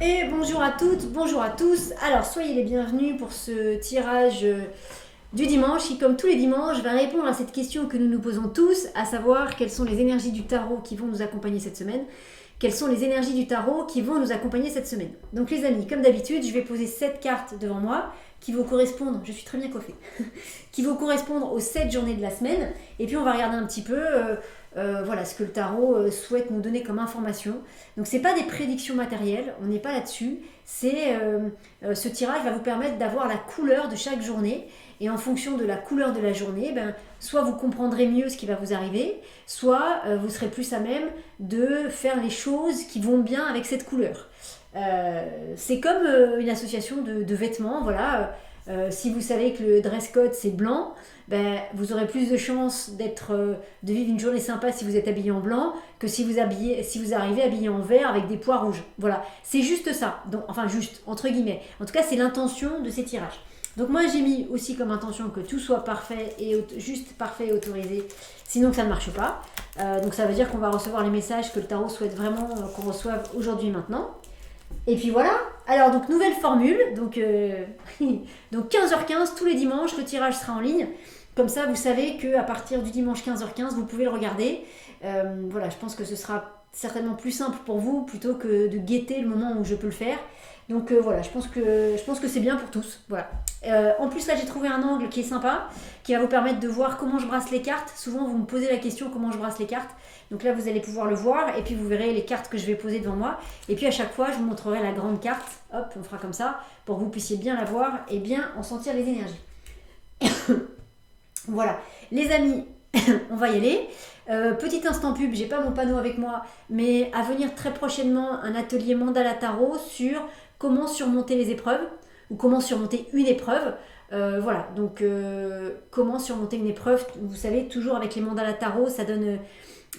Et bonjour à toutes, bonjour à tous. Alors soyez les bienvenus pour ce tirage du dimanche qui, comme tous les dimanches, va répondre à cette question que nous nous posons tous, à savoir quelles sont les énergies du tarot qui vont nous accompagner cette semaine. Quelles sont les énergies du tarot qui vont nous accompagner cette semaine. Donc les amis, comme d'habitude, je vais poser 7 cartes devant moi qui vont correspondre, je suis très bien coiffée, qui vont correspondre aux 7 journées de la semaine. Et puis on va regarder un petit peu voilà, ce que le tarot souhaite nous donner comme information. Donc c'est pas des prédictions matérielles, on n'est pas là-dessus. Ce tirage va vous permettre d'avoir la couleur de chaque journée. Et en fonction de la couleur de la journée, soit vous comprendrez mieux ce qui va vous arriver, soit vous serez plus à même de faire les choses qui vont bien avec cette couleur. C'est comme une association de vêtements, voilà. Si vous savez que le dress code c'est blanc, vous aurez plus de chances de vivre une journée sympa si vous êtes habillé en blanc que si vous arrivez habillé en vert avec des pois rouges. Voilà, c'est juste ça. Donc, enfin juste entre guillemets. En tout cas, c'est l'intention de ces tirages. Donc moi j'ai mis aussi comme intention que tout soit parfait et juste parfait et autorisé, sinon que ça ne marche pas. Donc ça veut dire qu'on va recevoir les messages que le tarot souhaite vraiment qu'on reçoive aujourd'hui et maintenant. Et puis voilà, alors donc nouvelle formule, donc 15h15 tous les dimanches, le tirage sera en ligne. Comme ça vous savez qu'à partir du dimanche 15h15 vous pouvez le regarder. Voilà, je pense que ce sera certainement plus simple pour vous plutôt que de guetter le moment où je peux le faire. Donc voilà, je pense que c'est bien pour tous. Voilà. En plus là j'ai trouvé un angle qui est sympa, qui va vous permettre de voir comment je brasse les cartes. Souvent vous me posez la question comment je brasse les cartes. Donc là vous allez pouvoir le voir et puis vous verrez les cartes que je vais poser devant moi. Et puis à chaque fois je vous montrerai la grande carte. Hop, on fera comme ça pour que vous puissiez bien la voir et bien en sentir les énergies. Voilà, les amis, on va y aller. Petit instant pub, j'ai pas mon panneau avec moi, mais à venir très prochainement un atelier Mandala Tarot sur comment surmonter les épreuves ou comment surmonter une épreuve. Voilà, donc comment surmonter une épreuve, vous savez, toujours avec les Mandala Tarot, ça donne.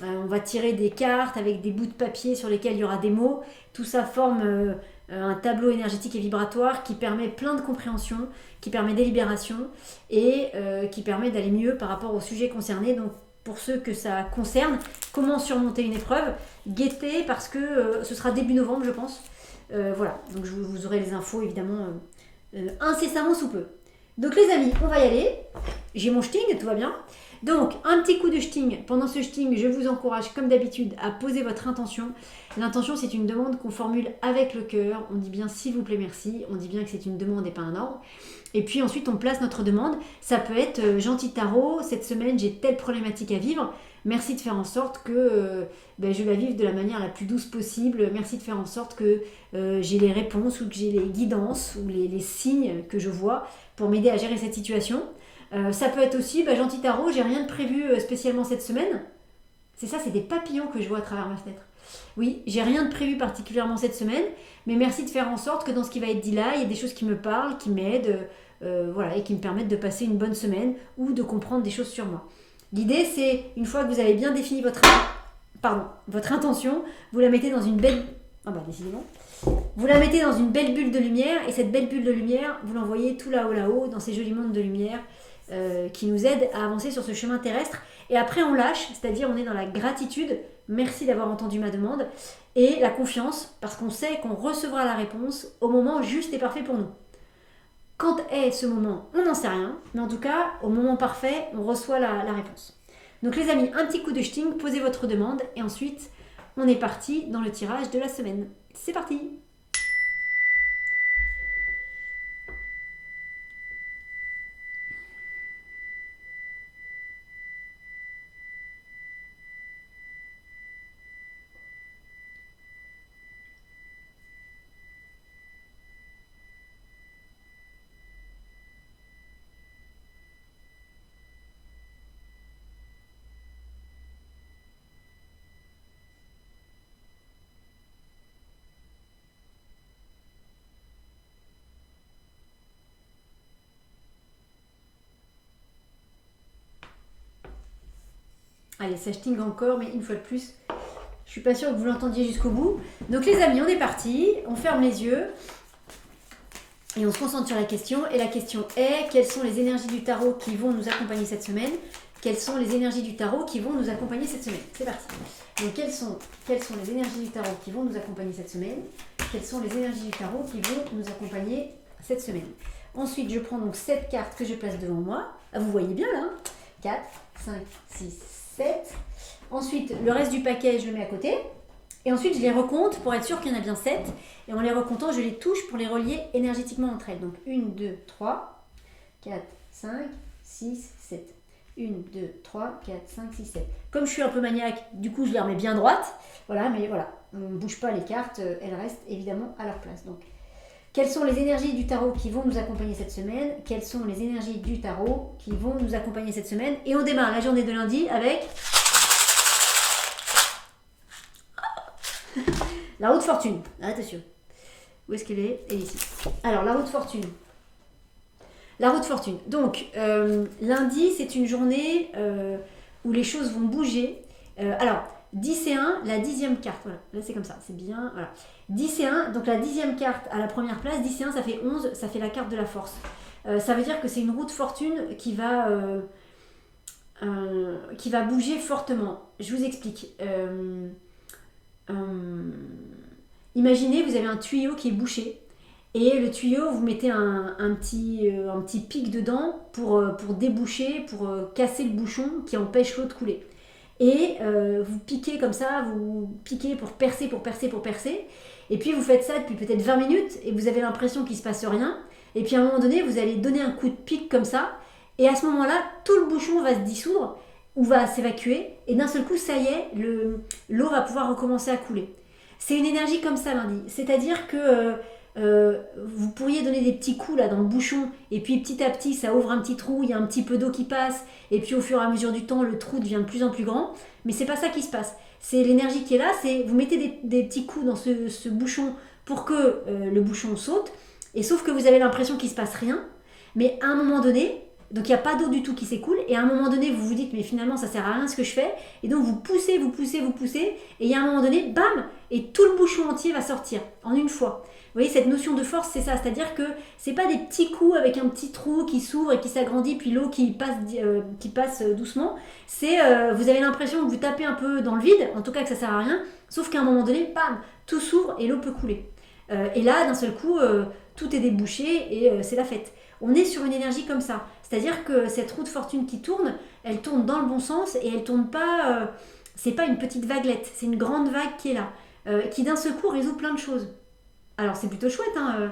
On va tirer des cartes avec des bouts de papier sur lesquels il y aura des mots. Tout ça forme un tableau énergétique et vibratoire qui permet plein de compréhension, qui permet des libérations et qui permet d'aller mieux par rapport au sujet concerné. Donc pour ceux que ça concerne, comment surmonter une épreuve, guettez parce que ce sera début novembre je pense. Voilà, donc vous aurez les infos évidemment incessamment sous peu. Donc les amis, on va y aller. J'ai mon shting, tout va bien. Donc un petit coup de shting. Pendant ce shting, je vous encourage comme d'habitude à poser votre intention. L'intention c'est une demande qu'on formule avec le cœur. On dit bien s'il vous plaît merci. On dit bien que c'est une demande et pas un ordre. Et puis ensuite on place notre demande. Ça peut être gentil tarot, cette semaine j'ai telle problématique à vivre. Merci de faire en sorte que je la vive de la manière la plus douce possible. Merci de faire en sorte que j'ai les réponses ou que j'ai les guidances ou les signes que je vois pour m'aider à gérer cette situation. Ça peut être aussi, gentil tarot, j'ai rien de prévu spécialement cette semaine. C'est ça, c'est des papillons que je vois à travers ma fenêtre. Oui, j'ai rien de prévu particulièrement cette semaine, mais merci de faire en sorte que dans ce qui va être dit là, il y ait des choses qui me parlent, qui m'aident, voilà, et qui me permettent de passer une bonne semaine ou de comprendre des choses sur moi. L'idée, c'est, une fois que vous avez bien défini votre intention, vous la mettez dans une belle... décidément. Vous la mettez dans une belle bulle de lumière, et cette belle bulle de lumière, vous l'envoyez tout là-haut, dans ces jolis mondes de lumière qui nous aident à avancer sur ce chemin terrestre. Et après, on lâche, c'est-à-dire on est dans la gratitude, merci d'avoir entendu ma demande, et la confiance, parce qu'on sait qu'on recevra la réponse au moment juste et parfait pour nous. Quand est ce moment, on n'en sait rien, mais en tout cas, au moment parfait, on reçoit la réponse. Donc les amis, un petit coup de shting, posez votre demande, et ensuite, on est parti dans le tirage de la semaine. C'est parti! Allez, ça shting encore, mais une fois de plus, je suis pas sûre que vous l'entendiez jusqu'au bout. Donc les amis, on est parti, on ferme les yeux et on se concentre sur la question. Et la question est, quelles sont les énergies du tarot qui vont nous accompagner cette semaine? Quelles sont les énergies du tarot qui vont nous accompagner cette semaine? C'est parti. Donc quelles sont les énergies du tarot qui vont nous accompagner cette semaine? quelles sont les énergies du tarot qui vont nous accompagner cette semaine. Ensuite, je prends donc 7 cartes que je place devant moi. Ah, vous voyez bien là, 4, 5, 6, 7. Ensuite, le reste du paquet, je le mets à côté. Et ensuite, je les recompte pour être sûr qu'il y en a bien 7. Et en les recomptant, je les touche pour les relier énergétiquement entre elles. Donc 1, 2, 3, 4, 5, 6, 7. 1, 2, 3, 4, 5, 6, 7. Comme je suis un peu maniaque, du coup, je les remets bien droites. Voilà, mais voilà, on ne bouge pas les cartes, elles restent évidemment à leur place. Donc, quelles sont les énergies du tarot qui vont nous accompagner cette semaine? Quelles sont les énergies du tarot qui vont nous accompagner cette semaine? Et on démarre la journée de lundi avec la roue de fortune. Attention. Où est-ce qu'elle est? Elle est ici. Alors, la roue de fortune. La roue de fortune. Donc, lundi, c'est une journée où les choses vont bouger. Alors, 10 et 1, la 10e carte. Voilà, là c'est comme ça, c'est bien. Voilà. 10 et 1, donc la 10e carte à la première place. 10 et 1, ça fait 11, ça fait la carte de la force. Ça veut dire que c'est une roue de fortune qui va bouger fortement. Je vous explique. Imaginez, vous avez un tuyau qui est bouché. Et le tuyau, vous mettez un petit pic dedans pour déboucher, pour casser le bouchon qui empêche l'eau de couler. Et vous piquez comme ça, vous piquez pour percer. Et puis vous faites ça depuis peut-être 20 minutes et vous avez l'impression qu'il ne se passe rien. Et puis à un moment donné, vous allez donner un coup de pic comme ça. Et à ce moment-là, tout le bouchon va se dissoudre ou va s'évacuer. Et d'un seul coup, ça y est, l'eau va pouvoir recommencer à couler. C'est une énergie comme ça lundi. C'est-à-dire que vous pourriez donner des petits coups là dans le bouchon et puis petit à petit ça ouvre un petit trou, il y a un petit peu d'eau qui passe et puis au fur et à mesure du temps le trou devient de plus en plus grand, mais c'est pas ça qui se passe. C'est l'énergie qui est là, c'est vous mettez des petits coups dans ce bouchon pour que le bouchon saute, et sauf que vous avez l'impression qu'il se passe rien, mais à un moment donné, donc il n'y a pas d'eau du tout qui s'écoule, et à un moment donné vous vous dites mais finalement ça sert à rien ce que je fais, et donc vous poussez, et il y a un moment donné, bam, et tout le bouchon entier va sortir en une fois. Vous voyez, cette notion de force, c'est ça, c'est-à-dire que c'est pas des petits coups avec un petit trou qui s'ouvre et qui s'agrandit, puis l'eau qui passe doucement. C'est, vous avez l'impression que vous tapez un peu dans le vide, en tout cas que ça sert à rien, sauf qu'à un moment donné, bam, tout s'ouvre et l'eau peut couler. Et là, d'un seul coup, tout est débouché et c'est la fête. On est sur une énergie comme ça, c'est-à-dire que cette roue de fortune qui tourne, elle tourne dans le bon sens et elle tourne pas. C'est pas une petite vaguelette, c'est une grande vague qui est là, qui d'un seul coup résout plein de choses. Alors c'est plutôt chouette, hein.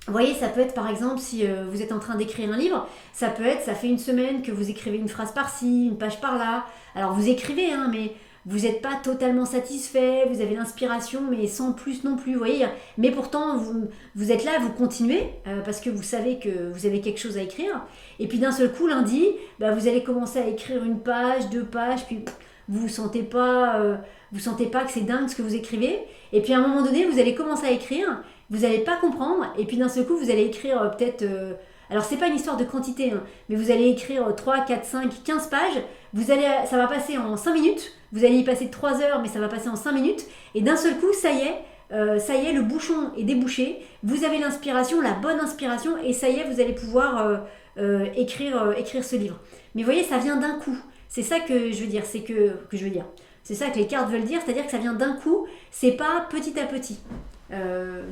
Vous voyez, ça peut être par exemple si vous êtes en train d'écrire un livre, ça peut être, ça fait une semaine que vous écrivez une phrase par-ci, une page par-là. Alors vous écrivez, hein, mais vous n'êtes pas totalement satisfait, vous avez l'inspiration, mais sans plus non plus, vous voyez. Mais pourtant, vous êtes là, vous continuez, parce que vous savez que vous avez quelque chose à écrire. Et puis d'un seul coup, lundi, vous allez commencer à écrire une page, 2 pages, puis vous sentez pas que c'est dingue ce que vous écrivez. Et puis à un moment donné, vous allez commencer à écrire, vous n'allez pas comprendre, et puis d'un seul coup, vous allez écrire peut-être... alors c'est pas une histoire de quantité, hein, mais vous allez écrire 3, 4, 5, 15 pages, ça va passer en 5 minutes, vous allez y passer 3 heures, mais ça va passer en 5 minutes, et d'un seul coup, ça y est, le bouchon est débouché, vous avez l'inspiration, la bonne inspiration, et ça y est, vous allez pouvoir écrire ce livre. Mais vous voyez, ça vient d'un coup. C'est ça que je veux dire, c'est ça que les cartes veulent dire, c'est-à-dire que ça vient d'un coup, c'est pas petit à petit.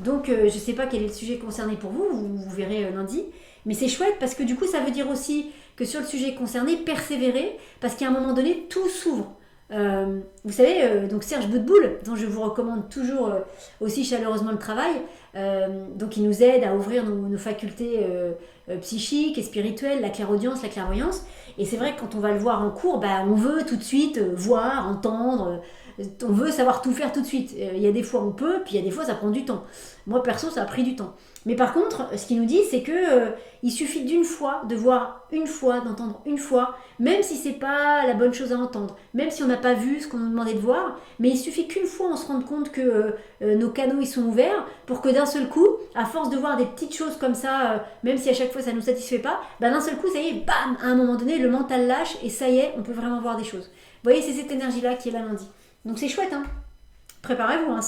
Donc je ne sais pas quel est le sujet concerné pour vous, vous verrez lundi, mais c'est chouette parce que du coup ça veut dire aussi que sur le sujet concerné, persévérer, parce qu'à un moment donné, tout s'ouvre. Vous savez, donc Serge Boutboul, dont je vous recommande toujours aussi chaleureusement le travail, donc il nous aide à ouvrir nos facultés psychiques et spirituelles, la clairaudience, la clairvoyance. Et c'est vrai que quand on va le voir en cours, on veut tout de suite voir, entendre, on veut savoir tout faire tout de suite. Il y a des fois on peut, puis il y a des fois ça prend du temps. Moi perso, ça a pris du temps. Mais par contre, ce qu'il nous dit, c'est que il suffit d'une fois, de voir une fois, d'entendre une fois, même si c'est pas la bonne chose à entendre, même si on n'a pas vu ce qu'on nous demandait de voir, mais il suffit qu'une fois on se rende compte que nos canaux ils sont ouverts, pour que d'un seul coup, à force de voir des petites choses comme ça, même si à chaque fois ça nous satisfait pas, d'un seul coup ça y est, bam, à un moment donné le mental lâche et ça y est, on peut vraiment voir des choses. Vous voyez, c'est cette énergie-là qui est là lundi. Donc c'est chouette, hein. Préparez-vous, hein,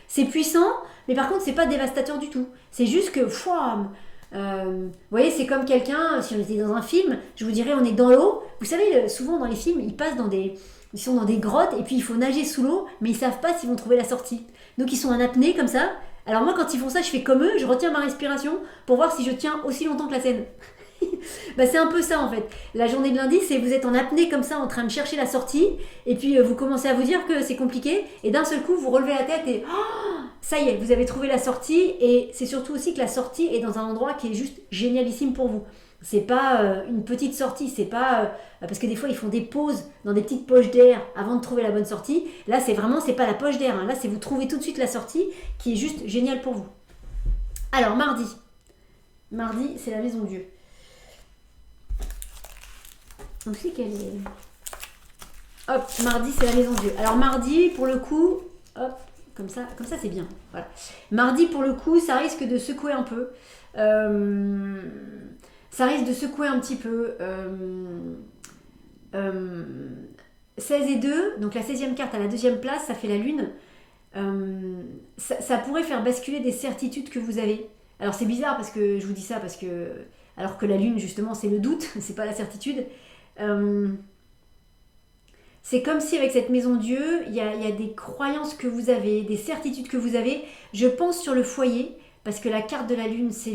c'est puissant, mais par contre c'est pas dévastateur du tout. C'est juste que, vous voyez, c'est comme quelqu'un, si on était dans un film, je vous dirais on est dans l'eau. Vous savez, souvent dans les films, ils passent dans des ils sont dans des grottes et puis il faut nager sous l'eau, mais ils savent pas s'ils vont trouver la sortie. Donc ils sont en apnée comme ça. Alors moi quand ils font ça, je fais comme eux, je retiens ma respiration pour voir si je tiens aussi longtemps que la scène. Bah, c'est un peu ça en fait. La journée de lundi, c'est vous êtes en apnée comme ça en train de chercher la sortie et puis vous commencez à vous dire que c'est compliqué et d'un seul coup vous relevez la tête et ça y est, vous avez trouvé la sortie et c'est surtout aussi que la sortie est dans un endroit qui est juste génialissime pour vous. C'est pas une petite sortie, c'est pas parce que des fois ils font des pauses dans des petites poches d'air avant de trouver la bonne sortie. Là c'est vraiment c'est pas la poche d'air, hein. Là c'est vous trouvez tout de suite la sortie qui est juste géniale pour vous. Alors mardi, c'est la maison Dieu. On sait qu'elle est. Hop, mardi c'est la maison Dieu. Alors mardi pour le coup, hop, comme ça c'est bien. Voilà. Mardi pour le coup ça risque de secouer un peu. Ça risque de secouer un petit peu. 16 et 2, donc la 16e carte à la 2e place, ça fait la lune. Ça pourrait faire basculer des certitudes que vous avez. Alors c'est bizarre parce que je vous dis ça parce que alors que la lune justement c'est le doute, c'est pas la certitude. C'est comme si avec cette maison Dieu, il y a des croyances que vous avez, des certitudes que vous avez. Je pense sur le foyer parce que la carte de la lune c'est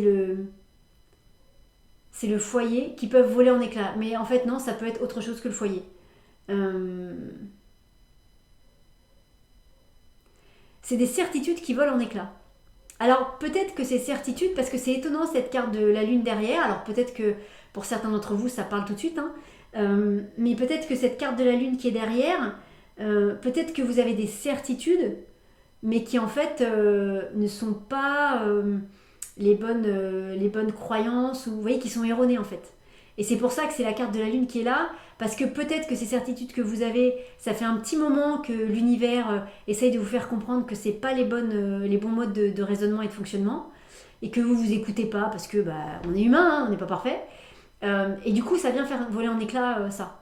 le foyer qui peuvent voler en éclats. Mais en fait non, ça peut être autre chose que le foyer. C'est des certitudes qui volent en éclats. Alors peut-être que ces certitudes, parce que c'est étonnant cette carte de la lune derrière, alors peut-être que pour certains d'entre vous ça parle tout de suite, hein, mais peut-être que cette carte de la lune qui est derrière, peut-être que vous avez des certitudes, mais qui en fait ne sont pas les bonnes croyances, ou vous voyez, qui sont erronées en fait. Et c'est pour ça que c'est la carte de la lune qui est là, parce que peut-être que ces certitudes que vous avez, ça fait un petit moment que l'univers essaye de vous faire comprendre que c'est pas les bons modes de raisonnement et de fonctionnement, et que vous écoutez pas, parce que on est humain, hein, on n'est pas parfait. Et du coup, ça vient faire voler en éclats ça.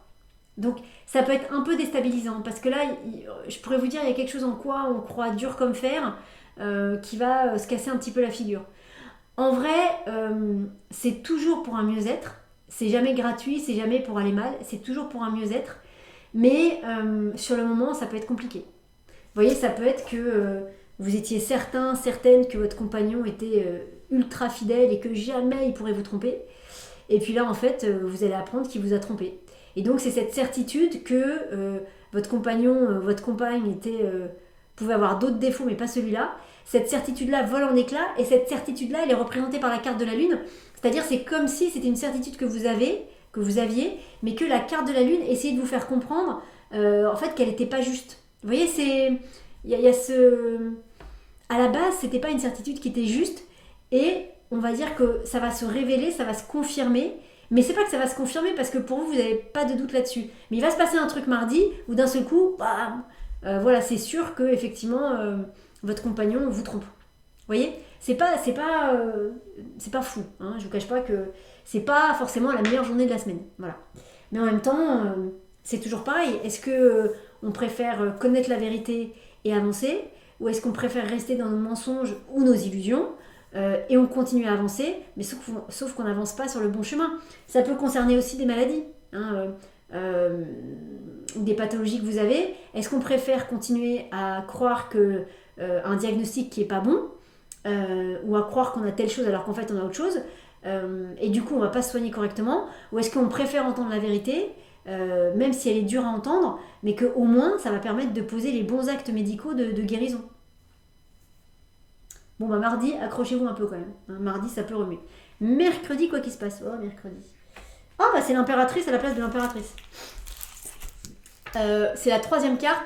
Donc, ça peut être un peu déstabilisant, parce que là, je pourrais vous dire, il y a quelque chose en quoi on croit dur comme fer, qui va se casser un petit peu la figure. En vrai, c'est toujours pour un mieux-être. C'est jamais gratuit, c'est jamais pour aller mal, c'est toujours pour un mieux-être. Mais sur le moment, ça peut être compliqué. Vous voyez, ça peut être que vous étiez certaine que votre compagnon était ultra fidèle et que jamais il pourrait vous tromper. Et puis là, en fait, vous allez apprendre qu'il vous a trompé. Et donc, c'est cette certitude que votre compagnon, votre compagne pouvait avoir d'autres défauts, mais pas celui-là. Cette certitude-là vole en éclats, et cette certitude-là, elle est représentée par la carte de la lune. C'est-à-dire, c'est comme si c'était une certitude que vous aviez, mais que la carte de la lune essayait de vous faire comprendre, en fait, qu'elle n'était pas juste. Vous voyez, il y a ce... À la base, c'était pas une certitude qui était juste, et on va dire que ça va se révéler, ça va se confirmer, mais c'est pas que ça va se confirmer parce que pour vous, vous n'avez pas de doute là-dessus. Mais il va se passer un truc mardi où d'un seul coup, voilà, c'est sûr que effectivement votre compagnon vous trompe. Vous voyez, c'est pas fou. Hein, je vous cache pas que c'est pas forcément la meilleure journée de la semaine. Voilà. Mais en même temps, c'est toujours pareil. Est-ce que on préfère connaître la vérité et avancer, ou est-ce qu'on préfère rester dans nos mensonges ou nos illusions et on continue à avancer, mais sauf qu'on n'avance pas sur le bon chemin. Ça peut concerner aussi des maladies, hein, des pathologies que vous avez. Est-ce qu'on préfère continuer à croire que un diagnostic qui est pas bon, ou à croire qu'on a telle chose alors qu'en fait on a autre chose, et du coup on va pas se soigner correctement, ou est-ce qu'on préfère entendre la vérité, même si elle est dure à entendre, mais qu'au moins ça va permettre de poser les bons actes médicaux de guérison. Bon, mardi, accrochez-vous un peu quand même. Hein, mardi, ça peut remuer. Mercredi, quoi qu'il se passe. Oh, mercredi. Oh, c'est l'impératrice à la place de l'impératrice. C'est la 3e carte.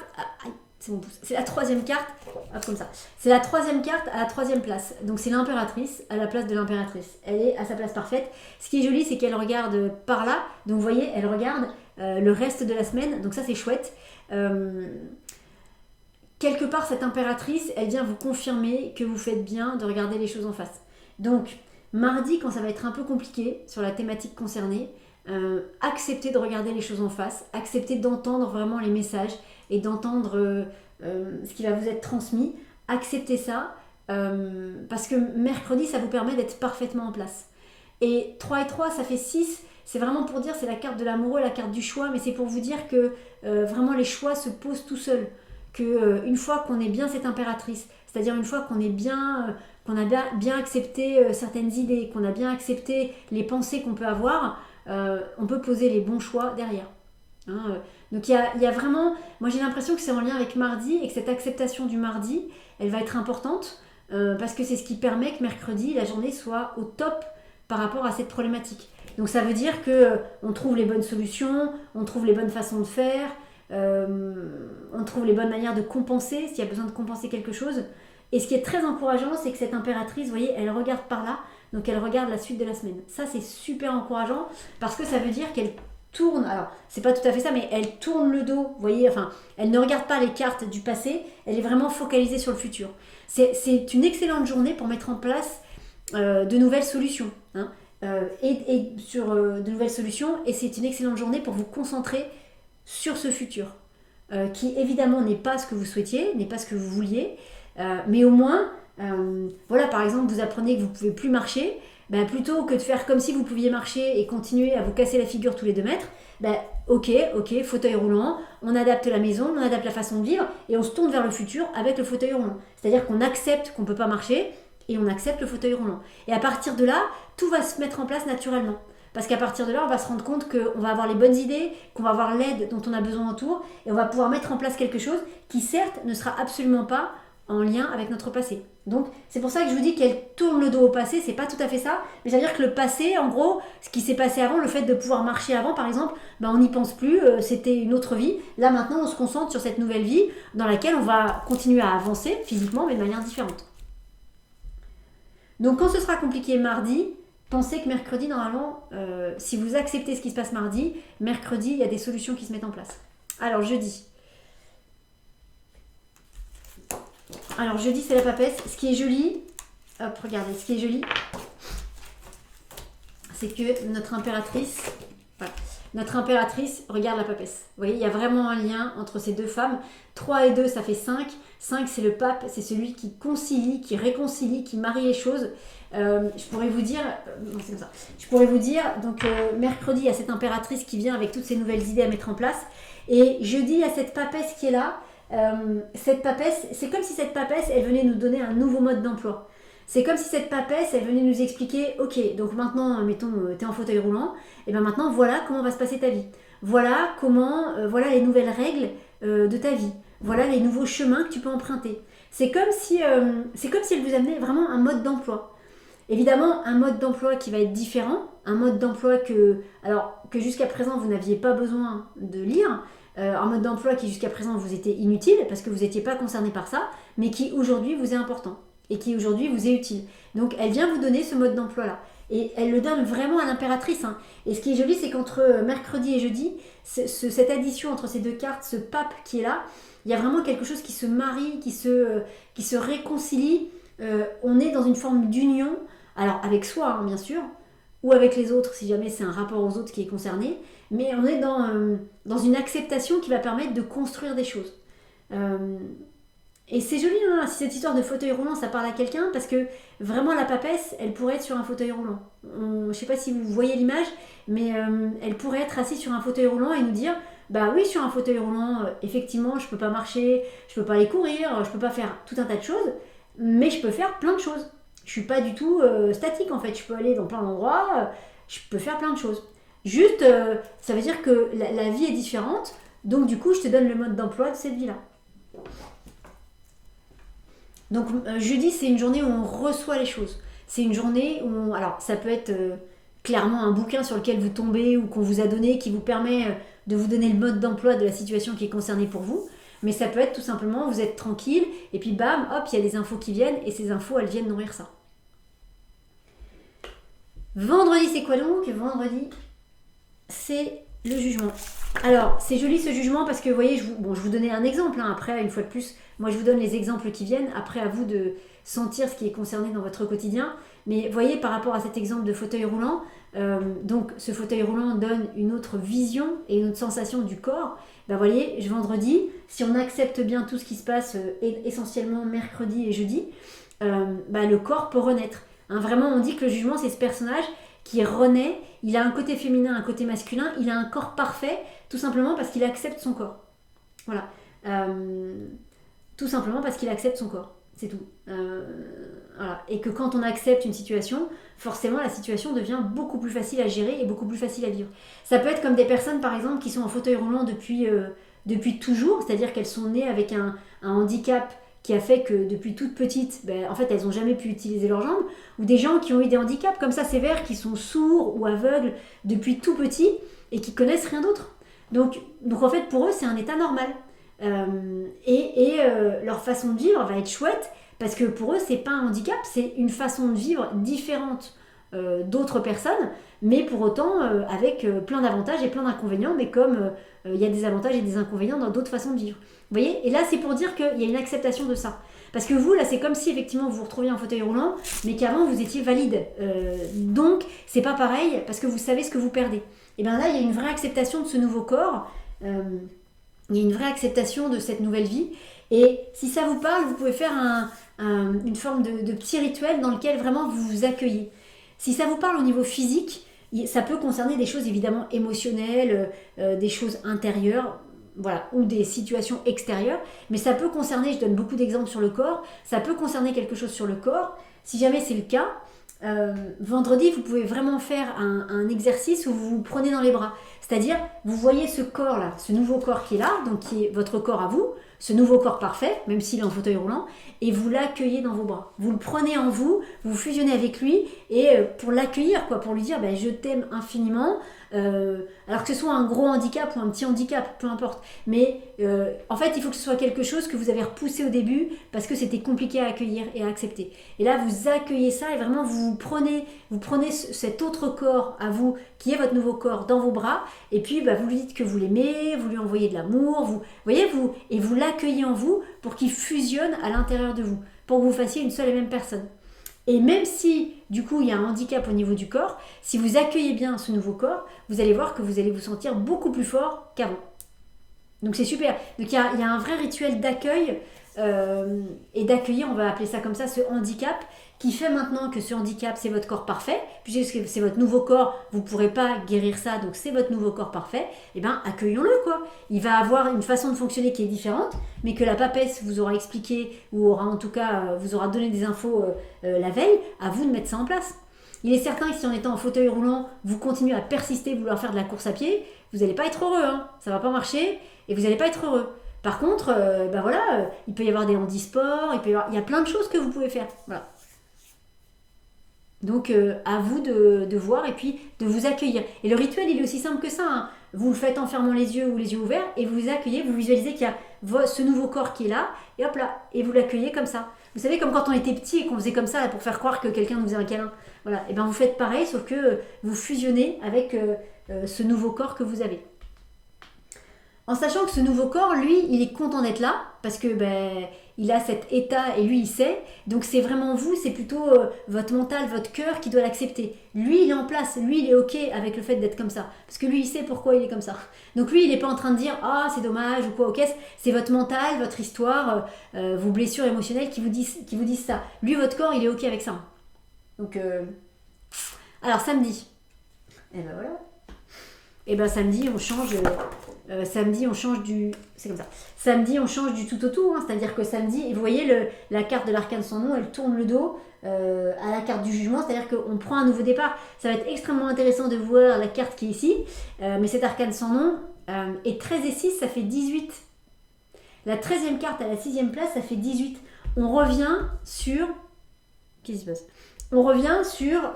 C'est mon pouce. C'est la 3e carte. Hop, comme ça. C'est la 3e carte à la 3e place. Donc, c'est l'impératrice à la place de l'impératrice. Elle est à sa place parfaite. Ce qui est joli, c'est qu'elle regarde par là. Donc, vous voyez, elle regarde le reste de la semaine. Donc, ça, c'est chouette. Quelque part, cette impératrice, elle vient vous confirmer que vous faites bien de regarder les choses en face. Donc, mardi, quand ça va être un peu compliqué sur la thématique concernée, acceptez de regarder les choses en face, acceptez d'entendre vraiment les messages et d'entendre ce qui va vous être transmis. Acceptez ça, parce que mercredi, ça vous permet d'être parfaitement en place. Et 3 et 3, ça fait 6. c'est vraiment pour dire, c'est la carte de l'amoureux, la carte du choix, mais c'est pour vous dire que vraiment les choix se posent tout seuls. Que une fois qu'on est bien cette impératrice, c'est-à-dire une fois qu'on est bien, qu'on a bien accepté certaines idées, qu'on a bien accepté les pensées qu'on peut avoir, on peut poser les bons choix derrière. Hein. Donc il y a vraiment, moi j'ai l'impression que c'est en lien avec mardi et que cette acceptation du mardi, elle va être importante parce que c'est ce qui permet que mercredi, la journée soit au top par rapport à cette problématique. Donc ça veut dire que on trouve les bonnes solutions, on trouve les bonnes façons de faire, on trouve les bonnes manières de compenser s'il y a besoin de compenser quelque chose. Et ce qui est très encourageant, c'est que cette impératrice, vous voyez, elle regarde par là, donc elle regarde la suite de la semaine. Ça, c'est super encourageant parce que ça veut dire qu'elle tourne, alors c'est pas tout à fait ça, mais elle tourne le dos, vous voyez, enfin, elle ne regarde pas les cartes du passé, elle est vraiment focalisée sur le futur. C'est une excellente journée pour mettre en place de nouvelles solutions, hein, et sur de nouvelles solutions, et c'est une excellente journée pour vous concentrer sur ce futur, qui évidemment n'est pas ce que vous souhaitiez, n'est pas ce que vous vouliez, mais au moins, voilà, par exemple, vous apprenez que vous ne pouvez plus marcher, ben, plutôt que de faire comme si vous pouviez marcher et continuer à vous casser la figure tous les 2 mètres, ben, ok, fauteuil roulant, on adapte la maison, on adapte la façon de vivre et on se tourne vers le futur avec le fauteuil roulant. C'est-à-dire qu'on accepte qu'on ne peut pas marcher et on accepte le fauteuil roulant. Et à partir de là, tout va se mettre en place naturellement. Parce qu'à partir de là, on va se rendre compte qu'on va avoir les bonnes idées, qu'on va avoir l'aide dont on a besoin autour et on va pouvoir mettre en place quelque chose qui certes ne sera absolument pas en lien avec notre passé. Donc c'est pour ça que je vous dis qu'elle tourne le dos au passé, c'est pas tout à fait ça, mais ça veut dire que le passé, en gros, ce qui s'est passé avant, le fait de pouvoir marcher avant par exemple, ben on n'y pense plus, c'était une autre vie. Là maintenant on se concentre sur cette nouvelle vie dans laquelle on va continuer à avancer physiquement mais de manière différente. Donc quand ce sera compliqué mardi, pensez que mercredi normalement, si vous acceptez ce qui se passe mardi, mercredi il y a des solutions qui se mettent en place. Alors jeudi, c'est la papesse. Ce qui est joli, hop, regardez, ce qui est joli, c'est que notre impératrice regarde la papesse. Vous voyez, il y a vraiment un lien entre ces deux femmes. 3 et 2, ça fait 5. 5, c'est le pape, c'est celui qui concilie, qui réconcilie, qui marie les choses. Je pourrais vous dire, donc mercredi, il y a cette impératrice qui vient avec toutes ces nouvelles idées à mettre en place. Et jeudi, il y a cette papesse qui est là. Cette papesse, c'est comme si cette papesse, elle venait nous donner un nouveau mode d'emploi. C'est comme si cette papesse, elle venait nous expliquer, ok, donc maintenant, mettons, t'es en fauteuil roulant, et bien maintenant, voilà comment va se passer ta vie. Voilà comment, voilà les nouvelles règles de ta vie. Voilà les nouveaux chemins que tu peux emprunter. C'est comme si elle vous amenait vraiment un mode d'emploi. Évidemment, un mode d'emploi qui va être différent, un mode d'emploi que jusqu'à présent, vous n'aviez pas besoin de lire, un mode d'emploi qui jusqu'à présent vous était inutile parce que vous n'étiez pas concerné par ça, mais qui aujourd'hui vous est important et qui aujourd'hui vous est utile. Donc elle vient vous donner ce mode d'emploi là. Et elle le donne vraiment à l'impératrice. Hein. Et ce qui est joli, c'est qu'entre mercredi et jeudi, cette addition entre ces deux cartes, ce pape qui est là, il y a vraiment quelque chose qui se marie, qui se réconcilie. On est dans une forme d'union, alors avec soi hein, bien sûr, ou avec les autres si jamais c'est un rapport aux autres qui est concerné, mais on est dans une acceptation qui va permettre de construire des choses. Et c'est joli, hein, si cette histoire de fauteuil roulant, ça parle à quelqu'un, parce que vraiment la papesse, elle pourrait être sur un fauteuil roulant. Je ne sais pas si vous voyez l'image, mais elle pourrait être assise sur un fauteuil roulant et nous dire, bah oui, sur un fauteuil roulant, effectivement, je ne peux pas marcher, je ne peux pas aller courir, je ne peux pas faire tout un tas de choses, mais je peux faire plein de choses. Je ne suis pas du tout statique en fait, je peux aller dans plein d'endroits, je peux faire plein de choses. Juste, ça veut dire que la vie est différente, donc du coup, je te donne le mode d'emploi de cette vie-là. Donc jeudi, c'est une journée où on reçoit les choses. C'est une journée où alors ça peut être clairement un bouquin sur lequel vous tombez ou qu'on vous a donné qui vous permet de vous donner le mode d'emploi de la situation qui est concernée pour vous. Mais ça peut être tout simplement, vous êtes tranquille et puis bam, hop, il y a des infos qui viennent et ces infos, elles viennent nourrir ça. Vendredi, c'est quoi donc ? Vendredi, c'est le jugement. Alors, c'est joli ce jugement parce que, vous voyez, je vous donnais un exemple. Hein, après, une fois de plus, moi, je vous donne les exemples qui viennent. Après, à vous de sentir ce qui est concerné dans votre quotidien. Mais, vous voyez, par rapport à cet exemple de fauteuil roulant, donc, ce fauteuil roulant donne une autre vision et une autre sensation du corps. Ben, vous voyez, vendredi, si on accepte bien tout ce qui se passe essentiellement mercredi et jeudi, le corps peut renaître. Hein, vraiment, on dit que le jugement, c'est ce personnage qui renaît, il a un côté féminin, un côté masculin, il a un corps parfait, tout simplement parce qu'il accepte son corps. Voilà. Tout simplement parce qu'il accepte son corps. C'est tout. Voilà. Et que quand on accepte une situation, forcément la situation devient beaucoup plus facile à gérer et beaucoup plus facile à vivre. Ça peut être comme des personnes par exemple qui sont en fauteuil roulant depuis toujours, c'est-à-dire qu'elles sont nées avec un handicap qui a fait que depuis toute petite, en fait elles n'ont jamais pu utiliser leurs jambes, ou des gens qui ont eu des handicaps comme ça sévères, qui sont sourds ou aveugles depuis tout petit et qui connaissent rien d'autre. Donc en fait pour eux c'est un état normal. Leur façon de vivre va être chouette parce que pour eux c'est pas un handicap, c'est une façon de vivre différente d'autres personnes, mais pour autant avec plein d'avantages et plein d'inconvénients, mais comme il y a des avantages et des inconvénients dans d'autres façons de vivre. Vous voyez? Et là c'est pour dire qu'il y a une acceptation de ça. Parce que vous, là, c'est comme si effectivement vous vous retrouviez en fauteuil roulant, mais qu'avant vous étiez valide. Donc, c'est pas pareil parce que vous savez ce que vous perdez. Et bien là, il y a une vraie acceptation de ce nouveau corps. Il y a une vraie acceptation de cette nouvelle vie. Et si ça vous parle, vous pouvez faire une forme de petit rituel dans lequel vraiment vous vous accueillez. Si ça vous parle au niveau physique, ça peut concerner des choses évidemment émotionnelles, des choses intérieures, voilà, ou des situations extérieures, mais ça peut concerner, je donne beaucoup d'exemples sur le corps, ça peut concerner quelque chose sur le corps. Si jamais c'est le cas, vendredi, vous pouvez vraiment faire un exercice où vous vous prenez dans les bras. C'est-à-dire, vous voyez ce corps-là, ce nouveau corps qui est là, donc qui est votre corps à vous, ce nouveau corps parfait, même s'il est en fauteuil roulant, et vous l'accueillez dans vos bras. Vous le prenez en vous, vous fusionnez avec lui, et pour l'accueillir, quoi, pour lui dire je t'aime infiniment, alors que ce soit un gros handicap ou un petit handicap, peu importe. Mais en fait, il faut que ce soit quelque chose que vous avez repoussé au début parce que c'était compliqué à accueillir et à accepter. Et là, vous accueillez ça et vraiment vous prenez cet autre corps à vous, qui est votre nouveau corps, dans vos bras, et puis vous lui dites que vous l'aimez, vous lui envoyez de l'amour, et vous l'accueillez en vous pour qu'il fusionne à l'intérieur de vous, pour que vous fassiez une seule et même personne. Et même si, du coup, il y a un handicap au niveau du corps, si vous accueillez bien ce nouveau corps, vous allez voir que vous allez vous sentir beaucoup plus fort qu'avant. Donc c'est super. Donc il y a un vrai rituel d'accueil et d'accueillir, on va appeler ça comme ça, ce handicap, qui fait maintenant que ce handicap, c'est votre corps parfait, puisque c'est votre nouveau corps, vous ne pourrez pas guérir ça, donc c'est votre nouveau corps parfait, et bien accueillons-le, quoi. Il va avoir une façon de fonctionner qui est différente, mais que la papesse vous aura expliqué, ou aura en tout cas, vous aura donné des infos la veille, à vous de mettre ça en place. Il est certain que si en étant en fauteuil roulant, vous continuez à persister, vouloir faire de la course à pied, vous n'allez pas être heureux, hein. Ça ne va pas marcher, et vous n'allez pas être heureux. Par contre, il peut y avoir des handisports, il y a plein de choses que vous pouvez faire. Voilà. Donc, à vous de voir et puis de vous accueillir. Et le rituel, il est aussi simple que ça, hein. Vous le faites en fermant les yeux ou les yeux ouverts et vous vous accueillez, vous visualisez qu'il y a ce nouveau corps qui est là, et hop là, et vous l'accueillez comme ça. Vous savez, comme quand on était petit et qu'on faisait comme ça là, pour faire croire que quelqu'un nous faisait un câlin. Voilà, et bien vous faites pareil, sauf que vous fusionnez avec ce nouveau corps que vous avez. En sachant que ce nouveau corps, lui, il est content d'être là, parce que il a cet état et lui, il sait. Donc c'est vraiment vous, c'est plutôt votre mental, votre cœur qui doit l'accepter. Lui, il est en place, lui, il est OK avec le fait d'être comme ça. Parce que lui, il sait pourquoi il est comme ça. Donc lui, il n'est pas en train de dire « Ah, c'est dommage » ou quoi, OK. C'est votre mental, votre histoire, vos blessures émotionnelles qui vous disent ça. Lui, votre corps, il est OK avec ça. Donc, alors samedi. Et ben voilà. Et ben samedi, on change... samedi, on change du... C'est comme ça. Samedi, on change du tout au tout. Hein, c'est-à-dire que samedi, et vous voyez, la carte de l'arcane sans nom, elle tourne le dos à la carte du jugement. C'est-à-dire qu'on prend un nouveau départ. Ça va être extrêmement intéressant de voir la carte qui est ici. Mais cette arcane sans nom, et 13 et 6, ça fait 18. La 13e carte à la 6e place, ça fait 18. On revient sur... Qu'est-ce qui se passe ? On revient sur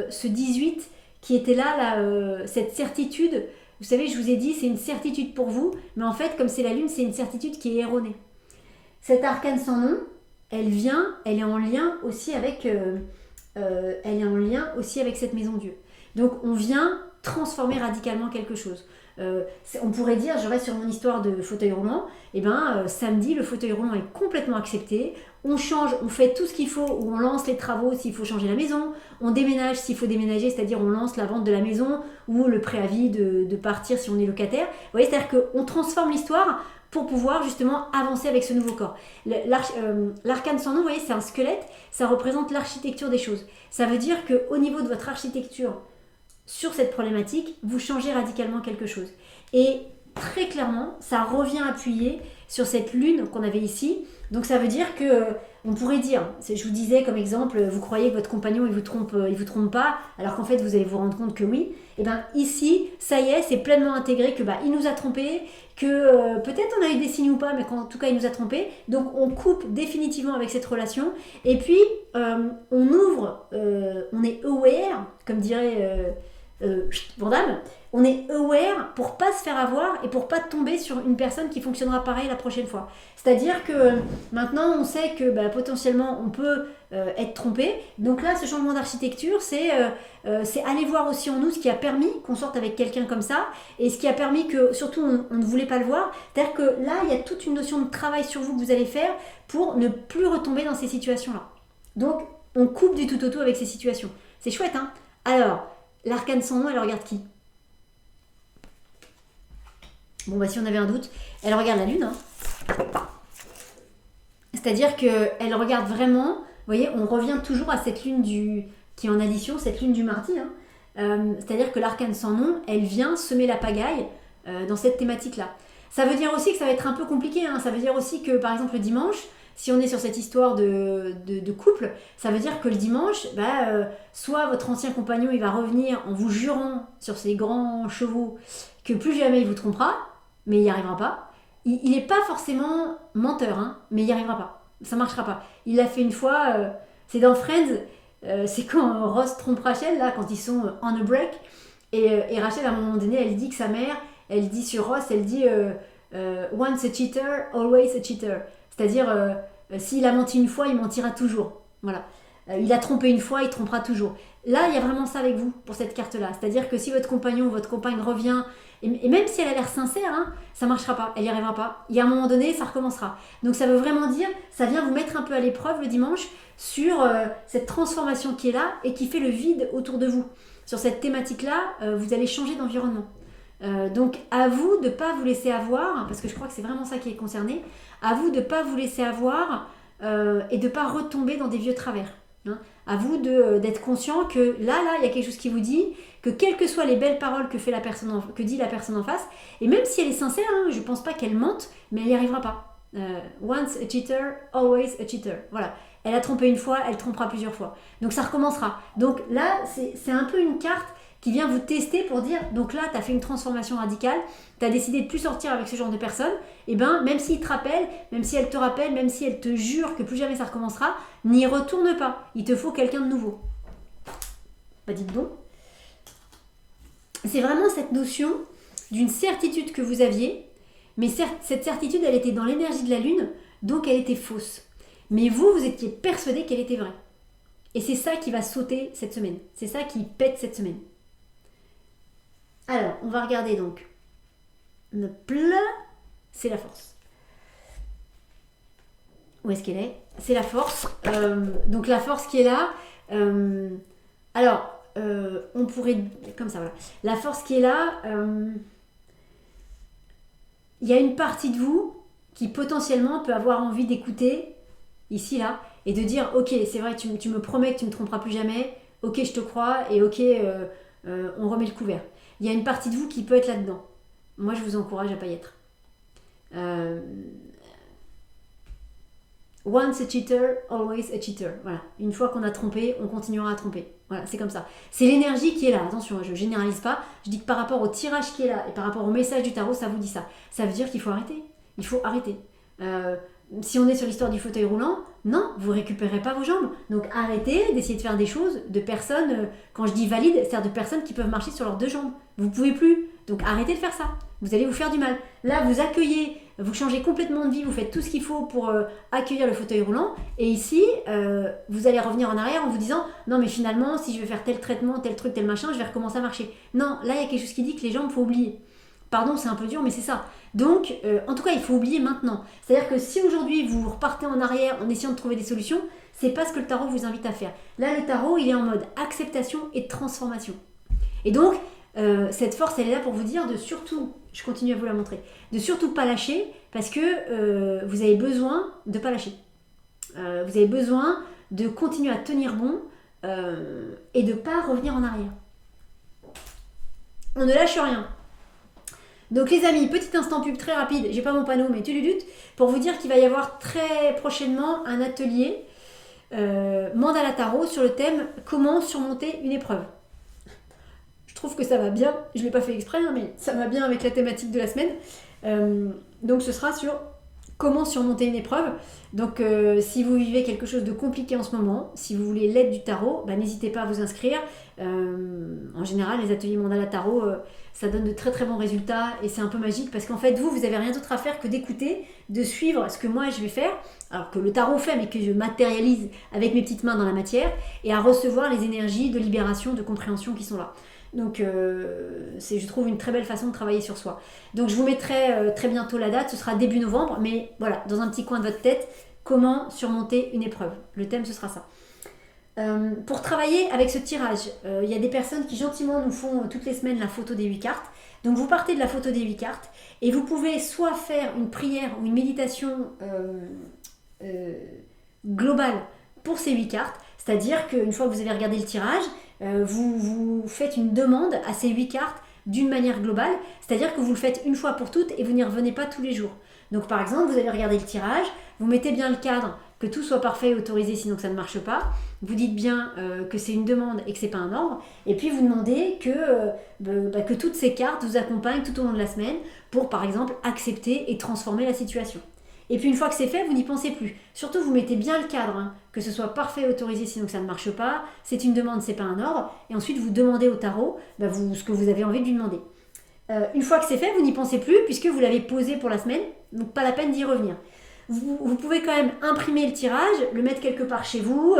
ce 18 qui était là cette certitude. Vous savez, je vous ai dit, c'est une certitude pour vous, mais en fait, comme c'est la lune, c'est une certitude qui est erronée. Cette arcane sans nom, elle est en lien aussi avec cette maison Dieu. Donc, on vient transformer radicalement quelque chose. On pourrait dire, je reste sur mon histoire de fauteuil roulant, samedi, le fauteuil roulant est complètement accepté. On change, on fait tout ce qu'il faut, ou on lance les travaux s'il faut changer la maison, on déménage s'il faut déménager, c'est-à-dire on lance la vente de la maison ou le préavis de partir si on est locataire. Vous voyez, c'est-à-dire qu'on transforme l'histoire pour pouvoir justement avancer avec ce nouveau corps. L'arcane sans nom, vous voyez, c'est un squelette, ça représente l'architecture des choses. Ça veut dire qu'au niveau de votre architecture sur cette problématique, vous changez radicalement quelque chose. Et très clairement, ça revient appuyer sur cette lune qu'on avait ici. Donc ça veut dire que, on pourrait dire, je vous disais comme exemple, vous croyez que votre compagnon il vous trompe pas, alors qu'en fait vous allez vous rendre compte que oui. Et bien ici, ça y est, c'est pleinement intégré que il nous a trompé, que peut-être on a eu des signes ou pas, mais qu'en tout cas il nous a trompé. Donc on coupe définitivement avec cette relation. Et puis on ouvre, on est aware, comme dirait Van Damme, on est aware pour pas se faire avoir et pour pas tomber sur une personne qui fonctionnera pareil la prochaine fois. C'est-à-dire que maintenant on sait que potentiellement on peut être trompé. Donc là, ce changement d'architecture, c'est aller voir aussi en nous ce qui a permis qu'on sorte avec quelqu'un comme ça et ce qui a permis que surtout on ne voulait pas le voir. C'est-à-dire que là, il y a toute une notion de travail sur vous que vous allez faire pour ne plus retomber dans ces situations-là. Donc on coupe du tout au tout avec ces situations. C'est chouette, hein? Alors, l'arcane sans nom, elle regarde qui? Bon, si on avait un doute, elle regarde la lune. Hein. C'est-à-dire qu'elle regarde vraiment, vous voyez, on revient toujours à cette lune qui est en addition, cette lune du mardi. Hein. C'est-à-dire que l'arcane sans nom, elle vient semer la pagaille dans cette thématique-là. Ça veut dire aussi que ça va être un peu compliqué. Hein. Ça veut dire aussi que, par exemple, le dimanche, si on est sur cette histoire de couple, ça veut dire que le dimanche, soit votre ancien compagnon, il va revenir en vous jurant sur ses grands chevaux que plus jamais il vous trompera, mais il n'y arrivera pas. Il n'est pas forcément menteur, hein, mais il n'y arrivera pas. Ça ne marchera pas. Il l'a fait une fois, c'est dans Friends, c'est quand Ross trompe Rachel, là, quand ils sont on a break, et Rachel, à un moment donné, elle dit que sa mère, elle dit sur Ross, elle dit once a cheater, always a cheater. C'est-à-dire, s'il a menti une fois, il mentira toujours. Voilà. Il a trompé une fois, il trompera toujours. Là, il y a vraiment ça avec vous, pour cette carte-là. C'est-à-dire que si votre compagnon ou votre compagne revient, et même si elle a l'air sincère, hein, ça ne marchera pas, elle n'y arrivera pas. Il y a un moment donné, ça recommencera. Donc ça veut vraiment dire, ça vient vous mettre un peu à l'épreuve le dimanche sur cette transformation qui est là et qui fait le vide autour de vous. Sur cette thématique-là, vous allez changer d'environnement. Donc à vous de ne pas vous laisser avoir, parce que je crois que c'est vraiment ça qui est concerné, à vous de ne pas vous laisser avoir et de ne pas retomber dans des vieux travers. Hein. À vous d'être conscient que là, il y a quelque chose qui vous dit, que quelles que soient les belles paroles que dit la personne en face, et même si elle est sincère, hein, je ne pense pas qu'elle mente, mais elle n'y arrivera pas. Once a cheater, always a cheater. Voilà. Elle a trompé une fois, elle trompera plusieurs fois. Donc ça recommencera. Donc là, c'est un peu une carte qui vient vous tester pour dire, donc là, tu as fait une transformation radicale, tu as décidé de plus sortir avec ce genre de personne, et même s'il te rappelle, même si elle te rappelle, même si elle te jure que plus jamais ça recommencera, n'y retourne pas. Il te faut quelqu'un de nouveau. Dites donc. C'est vraiment cette notion d'une certitude que vous aviez, mais cette certitude, elle était dans l'énergie de la lune, donc elle était fausse. Mais vous étiez persuadé qu'elle était vraie. Et c'est ça qui va sauter cette semaine. C'est ça qui pète cette semaine. Alors, on va regarder donc. Le plat, c'est la force. Où est-ce qu'elle est? C'est la force. Donc la force qui est là. On pourrait... Comme ça, voilà. La force qui est là, il y a une partie de vous qui potentiellement peut avoir envie d'écouter, ici, là, et de dire, ok, c'est vrai, tu me promets que tu ne me tromperas plus jamais, ok, je te crois, et ok, on remet le couvert. Il y a une partie de vous qui peut être là-dedans. Moi, je vous encourage à ne pas y être. Once a cheater, always a cheater. Voilà. Une fois qu'on a trompé, on continuera à tromper. Voilà, c'est comme ça. C'est l'énergie qui est là. Attention, je ne généralise pas. Je dis que par rapport au tirage qui est là et par rapport au message du tarot, ça vous dit ça. Ça veut dire qu'il faut arrêter. Il faut arrêter. Si on est sur l'histoire du fauteuil roulant, non, vous ne récupérez pas vos jambes. Donc arrêtez d'essayer de faire des choses de personnes, quand je dis valides, c'est-à-dire de personnes qui peuvent marcher sur leurs deux jambes. Vous ne pouvez plus. Donc arrêtez de faire ça. Vous allez vous faire du mal. Là, vous accueillez, vous changez complètement de vie, vous faites tout ce qu'il faut pour accueillir le fauteuil roulant. Et ici, vous allez revenir en arrière en vous disant « Non, mais finalement, si je vais faire tel traitement, tel truc, tel machin, je vais recommencer à marcher. » Non, là, il y a quelque chose qui dit que les jambes, il faut oublier. Pardon, c'est un peu dur, mais c'est ça. Donc, en tout cas, il faut oublier maintenant. C'est-à-dire que si aujourd'hui, vous repartez en arrière en essayant de trouver des solutions, c'est pas ce que le tarot vous invite à faire. Là, le tarot, il est en mode acceptation et transformation. Et donc, cette force, elle est là pour vous dire de surtout, je continue à vous la montrer, de surtout pas lâcher parce que vous avez besoin de pas lâcher. Vous avez besoin de continuer à tenir bon et de pas revenir en arrière. on ne lâche rien. Donc les amis, petit instant pub très rapide, j'ai pas mon panneau mais tu luttes, pour vous dire qu'il va y avoir très prochainement un atelier Mandala Tarot sur le thème comment surmonter une épreuve. Je trouve que ça va bien, je l'ai pas fait exprès hein, mais ça va bien avec la thématique de la semaine. Donc ce sera sur comment surmonter une épreuve. Donc si vous vivez quelque chose de compliqué en ce moment, si vous voulez l'aide du tarot, n'hésitez pas à vous inscrire. En général, les ateliers Mandala Tarot, ça donne de très très bons résultats et c'est un peu magique parce qu'en fait, vous n'avez rien d'autre à faire que d'écouter, de suivre ce que moi je vais faire, alors que le tarot fait, mais que je matérialise avec mes petites mains dans la matière et à recevoir les énergies de libération, de compréhension qui sont là. Donc c'est, je trouve, une très belle façon de travailler sur soi. Donc je vous mettrai très bientôt la date, ce sera début novembre, mais voilà, dans un petit coin de votre tête, comment surmonter une épreuve. Le thème, ce sera ça. Pour travailler avec ce tirage, il y a des personnes qui gentiment nous font toutes les semaines la photo des 8 cartes. Donc vous partez de la photo des 8 cartes et vous pouvez soit faire une prière ou une méditation globale pour ces 8 cartes, c'est-à-dire qu'une fois que vous avez regardé le tirage, vous faites une demande à ces 8 cartes d'une manière globale, c'est-à-dire que vous le faites une fois pour toutes et vous n'y revenez pas tous les jours. Donc par exemple, vous allez regarder le tirage, vous mettez bien le cadre, que tout soit parfait et autorisé, sinon que ça ne marche pas. Vous dites bien que c'est une demande et que ce n'est pas un ordre. Et puis vous demandez que toutes ces cartes vous accompagnent tout au long de la semaine pour, par exemple, accepter et transformer la situation. Et puis une fois que c'est fait, vous n'y pensez plus. Surtout, vous mettez bien le cadre, hein, que ce soit parfait et autorisé, sinon que ça ne marche pas. C'est une demande, c'est pas un ordre. Et ensuite, vous demandez au tarot ce que vous avez envie de lui demander. Une fois que c'est fait, vous n'y pensez plus puisque vous l'avez posé pour la semaine. Donc pas la peine d'y revenir. Vous pouvez quand même imprimer le tirage, le mettre quelque part chez vous,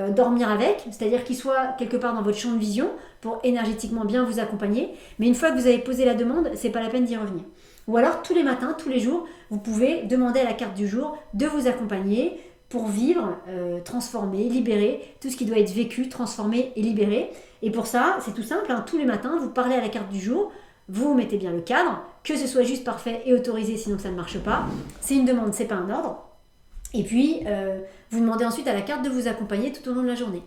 dormir avec, c'est-à-dire qu'il soit quelque part dans votre champ de vision pour énergétiquement bien vous accompagner. Mais une fois que vous avez posé la demande, c'est pas la peine d'y revenir. Ou alors tous les matins, tous les jours, vous pouvez demander à la carte du jour de vous accompagner pour vivre, transformer, libérer tout ce qui doit être vécu, transformé et libéré. Et pour ça, c'est tout simple, hein, tous les matins, vous parlez à la carte du jour, vous mettez bien le cadre, que ce soit juste parfait et autorisé, sinon que ça ne marche pas. C'est une demande, c'est pas un ordre. Et puis, vous demandez ensuite à la carte de vous accompagner tout au long de la journée.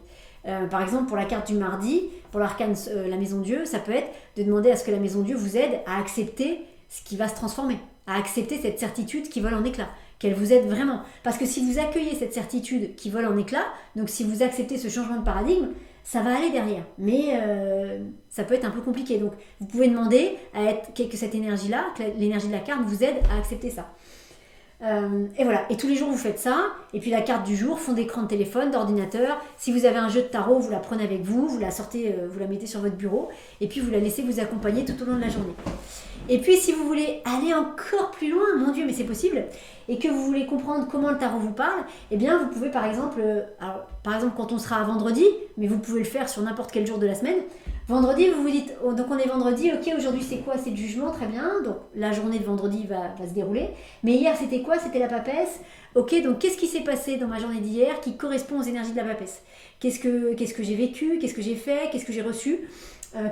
Par exemple, pour la carte du mardi, pour l'arcane la Maison Dieu, ça peut être de demander à ce que la Maison Dieu vous aide à accepter ce qui va se transformer, à accepter cette certitude qui vole en éclats, qu'elle vous aide vraiment. Parce que si vous accueillez cette certitude qui vole en éclats, donc si vous acceptez ce changement de paradigme, ça va aller derrière, mais ça peut être un peu compliqué. Donc, vous pouvez demander que cette énergie-là, que l'énergie de la carte vous aide à accepter ça. Et voilà, et tous les jours vous faites ça, et puis la carte du jour, fond d'écran de téléphone, d'ordinateur. Si vous avez un jeu de tarot, vous la prenez avec vous, vous la sortez, vous la mettez sur votre bureau, et puis vous la laissez vous accompagner tout au long de la journée. Et puis si vous voulez aller encore plus loin, mon Dieu, mais c'est possible, et que vous voulez comprendre comment le tarot vous parle, eh bien vous pouvez par exemple quand on sera à vendredi, mais vous pouvez le faire sur n'importe quel jour de la semaine. Vendredi, vous vous dites, donc on est vendredi, ok, aujourd'hui c'est quoi? C'est le jugement, très bien, donc la journée de vendredi va se dérouler. Mais hier c'était quoi? C'était la papesse. Ok, donc qu'est-ce qui s'est passé dans ma journée d'hier qui correspond aux énergies de la papesse? Qu'est-ce que j'ai vécu? Qu'est-ce que j'ai fait? Qu'est-ce que j'ai reçu?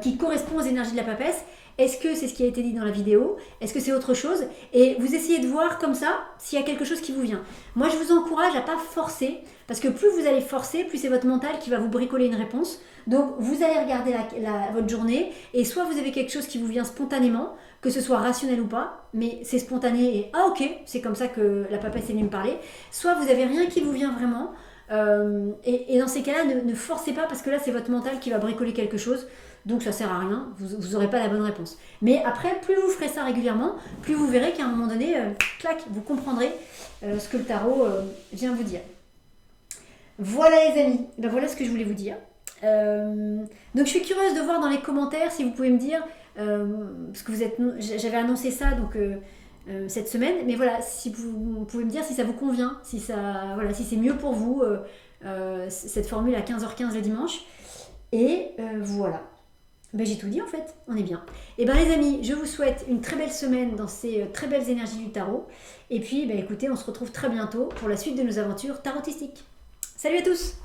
Qui correspond aux énergies de la papesse? Est-ce que c'est ce qui a été dit dans la vidéo? Est-ce que c'est autre chose? Et vous essayez de voir comme ça s'il y a quelque chose qui vous vient. Moi, je vous encourage à pas forcer, parce que plus vous allez forcer, plus c'est votre mental qui va vous bricoler une réponse. Donc, vous allez regarder votre journée, et soit vous avez quelque chose qui vous vient spontanément, que ce soit rationnel ou pas, mais c'est spontané et ah ok, c'est comme ça que la papesse est venue me parler. Soit vous avez rien qui vous vient vraiment, et dans ces cas-là, ne forcez pas, parce que là, c'est votre mental qui va bricoler quelque chose. Donc ça sert à rien, vous n'aurez pas la bonne réponse. Mais après, plus vous ferez ça régulièrement, plus vous verrez qu'à un moment donné, clac, vous comprendrez ce que le tarot vient vous dire. Voilà les amis, ben voilà ce que je voulais vous dire. Donc je suis curieuse de voir dans les commentaires si vous pouvez me dire, parce que j'avais annoncé ça donc cette semaine, mais voilà, si vous pouvez me dire si ça vous convient, si c'est mieux pour vous, cette formule à 15h15 le dimanche. Et voilà. Ben, j'ai tout dit en fait, on est bien. Et bien les amis, je vous souhaite une très belle semaine dans ces très belles énergies du tarot. Et puis écoutez, on se retrouve très bientôt pour la suite de nos aventures tarotistiques. Salut à tous!